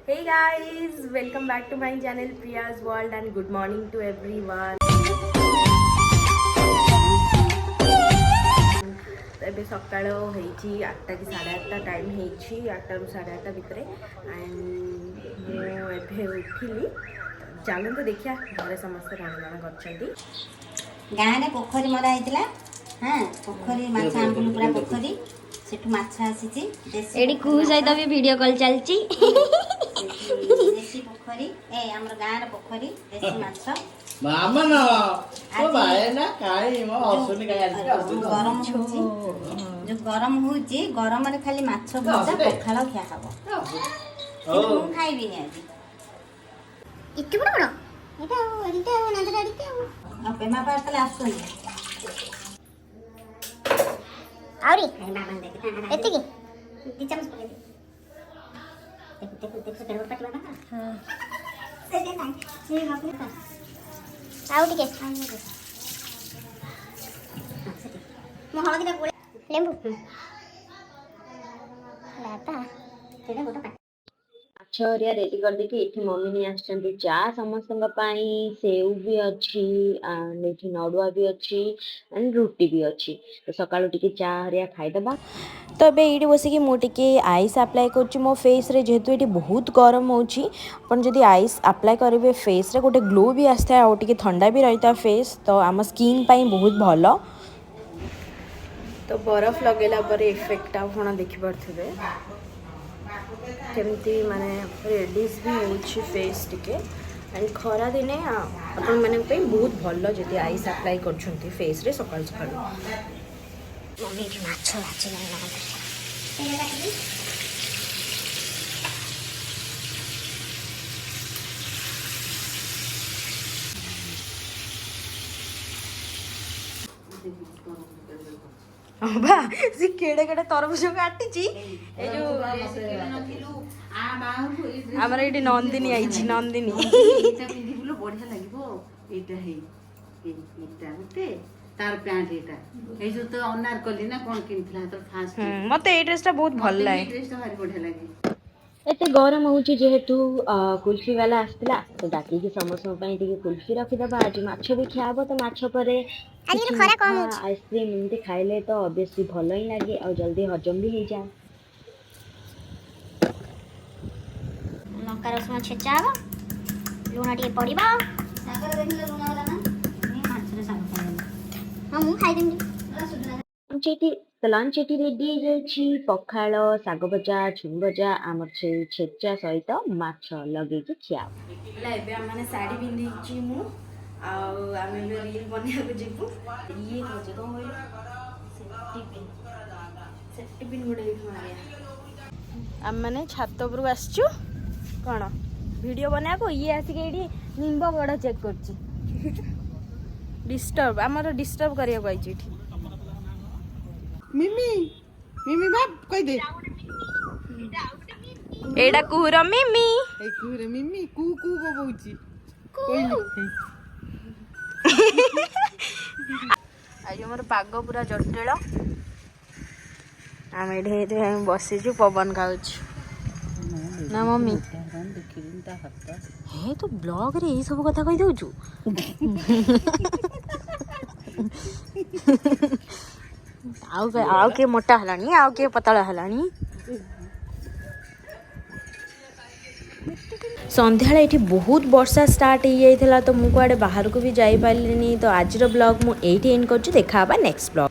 Hey guys, welcome back to my channel Priyaa'z World and good morning to everyone. ଏବେ ସକାଳ ହେଇଛି 8ଟା କି 8:30 time ହେଇଛି 8ଟାରୁ 8:30 ଭିତରେ ଆଣ୍ଡ ମୁଁ ଏବେ ଉଠିଲି ଚାଲନ୍ତୁ ଦେଖିଆ ଘରେ ସମସ୍ତେ କ'ଣ କ'ଣ କରିଛନ୍ତି। ଗାଁରେ ପୋଖରୀ ମରା ହେଇଥିଲା ହଁ ପୋଖରୀ ମାଛ ଆମ୍ବୁଲ ପୁରା ପୋଖରୀ ସେଠୁ ମାଛ ଆସିଛି ଏଠି କୁହୁ ସହିତ ବି ଭିଡ଼ିଓ କଲ୍ ଚାଲିଛି ଦେଶୀ ପୋଖରୀ ଆମର ଗାଁର ପୋଖରୀ ଦେଶୀ ମାଛ ଗରମ ହଉଛି ଗରମରେ ଖାଲି ମାଛ ଭଜା ପଖାଳ ଖିଆ ହବ ମୁଁ ଖାଇବିନି ଆଜି ଏତେ ବଡ଼ ବଡ଼ ଆଉ ପେମା ପାର ତାହେଲେ ଆସୁନି ଆହୁରି ଏତିକି ଦି ଚାମଚ ପକେଇ ଆଉ ଟିକେ ମୁଁ ହଳଦୀଟା ଲେମ୍ବୁ ମାଛ ହରିଆ ରେଡି କରିଦେଇକି ଏଠି ମମି ନେଇ ଆସିଛନ୍ତି ଚା ସମସ୍ତଙ୍କ ପାଇଁ ସେଉ ବି ଅଛି ଆଣ୍ଡ ଏଠି ନଡୁଆ ବି ଅଛି ଆଣ୍ଡ ରୁଟି ବି ଅଛି ତ ସକାଳୁ ଟିକେ ଚା ହରିଆ ଖାଇଦେବା। ତ ଏବେ ଏଇଠି ବସିକି ମୁଁ ଟିକେ ଆଇସ୍ ଆପ୍ଲାଏ କରୁଛି ମୋ ଫେସ୍ରେ ଯେହେତୁ ଏଠି ବହୁତ ଗରମ ହେଉଛି ଆପଣ ଯଦି ଆଇସ୍ ଆପ୍ଲାଏ କରିବେ ଫେସ୍ରେ ଗୋଟେ ଗ୍ଲୋ ବି ଆସିଥାଏ ଆଉ ଟିକେ ଥଣ୍ଡା ବି ରହିଥାଏ ଫେସ୍ ତ ଆମ ସ୍କିନ୍ ପାଇଁ ବହୁତ ଭଲ। ତ ବରଫ ଲଗେଇଲା ପରେ ଇଫେକ୍ଟ ଆପଣ ଦେଖିପାରୁଥିବେ କେମିତି ମାନେ ରେଡିସ୍ ବି ହେଉଛି ଫେସ୍ ଟିକେ ଆଣ୍ଡ ଖରା ଦିନେ ଆପଣମାନଙ୍କ ପାଇଁ ବହୁତ ଭଲ ଯଦି ଆଇସ୍ ଆପ୍ଲାଏ କରୁଛନ୍ତି ଫେସ୍ରେ ସକାଳୁ ସକାଳୁ। ମମି ଏଠି ମାଛ ହଁ ବା ସେ କେଡ଼େ କେଡ଼େ ତରଭୁଜ କାଟିଛି ଏ ଯୋଉ ଆମର ଏଇଠି ନନ୍ଦିନୀ ଆଇଛି ନନ୍ଦିନୀ ବଢିଆ ଲାଗିବ ଏଇଟା ଏଇଟା ଗୋଟେ ତାର ପ୍ୟାଣ୍ଟ ଏଇଟା ଏଇ ଯୋଉ ତ ଅନାରକଲି ନା କଣ କିଣିଥିଲା ତ ଫାଷ୍ଟ ମତେ ଏଇ ଡ୍ରେସଟା ବହୁତ ଭଲ ଲାଗେ ଡ୍ରେସଟା ଭାରି ବଢିଆ ଲାଗେ। ଏତେ ଗରମ ହେଉଛି ଯେହେତୁ କୁଲଫି ବାଲା ଆସିଥିଲା ତ ଡାକିକି ସମସ୍ତଙ୍କ ପାଇଁ ଟିକେ କୁଲଫି ରଖିଦେବା ଆଜି ମାଛ ବି ଖିଆ ହବ ତ ମାଛ ପରେ ଆଇସ୍କ୍ରିମ୍ ଏମିତି ଖାଇଲେ ତ ଅବଭିୟସଲି ଭଲ ହିଁ ଲାଗେ ଆଉ ଜଲ୍ଦି ହଜମ ବି ହେଇଯାଏ। ଲଙ୍କା ରସୁଣ ଛେଚା ହବ ଲୁଣ ଟିକେ ପଡ଼ିବ ହଁ ମୁଁ ଖାଇଦେବି ଲଞ୍ଚ ଏଠି ରେଡି ହେଇଯାଇଛି ପଖାଳ ଶାଗ ଭଜା ଛୁଇଁ ଭଜା ଆମର ସେଇ ଛେଚା ସହିତ ମାଛ ଲଗେଇକି ଖିଆ ହବ। ଏବେ ଆମେ ଶାଢ଼ୀ ପିନ୍ଧିଛି ମୁଁ ଆଉ ଆମେ ଏବେ ରିଲ୍ ବନେଇବାକୁ ଯିବୁ ଇଏ କହୁଛି କ'ଣ କହିଲୁ ସେଫ୍ଟି ପିନ୍ ଗୋଟେ ଏଇଠି ମାରିବା ଆମେମାନେ ଛାତ ଉପରକୁ ଆସିଛୁ କ'ଣ ଭିଡ଼ିଓ ବନେଇବାକୁ ଇଏ ଆସିକି ଏଇଠି ନିମ୍ବ ଗଡ଼ ଚେକ୍ କରୁଛି ଡିଷ୍ଟର୍ବ ଆମର ଡିଷ୍ଟର୍ବ କରିବାକୁ ଆଇଛି ଏଠି ମିମି ମିମି ବାପ କହିଦେ ଏଇଟା କୁହୁର ମିମି ଏଇ କୁରେ ମିମି କୁ କୁ ବୋବଉଛି କହିଲି ଆଜି ଆମର ପାଗ ପୁରା ଜଟିଳ ଆମେ ଏଠି ବସିଛୁ ପବନ ଖାଉଛୁ ନା ମମି ହେ ତୁ ବ୍ଲଗରେ ଏଇ ସବୁ କଥା କହିଦେଉଛୁ ଆଉ କିଏ ମୋଟା ହେଲାଣି ଆଉ କିଏ ପତଳା ହେଲାଣି। ସନ୍ଧ୍ୟାବେଳେ ଏଠି ବହୁତ ବର୍ଷା ଷ୍ଟାର୍ଟ ହେଇଯାଇଥିଲା ତ ମୁଁ କୁଆଡ଼େ ବାହାରକୁ ବି ଯାଇପାରିଲିନି ତ ଆଜିର ବ୍ଲଗ୍ ମୁଁ ଏଇଠି ଏଣ୍ଡ କରୁଛି ଦେଖା ହେବା ନେକ୍ସଟ ବ୍ଲଗ୍।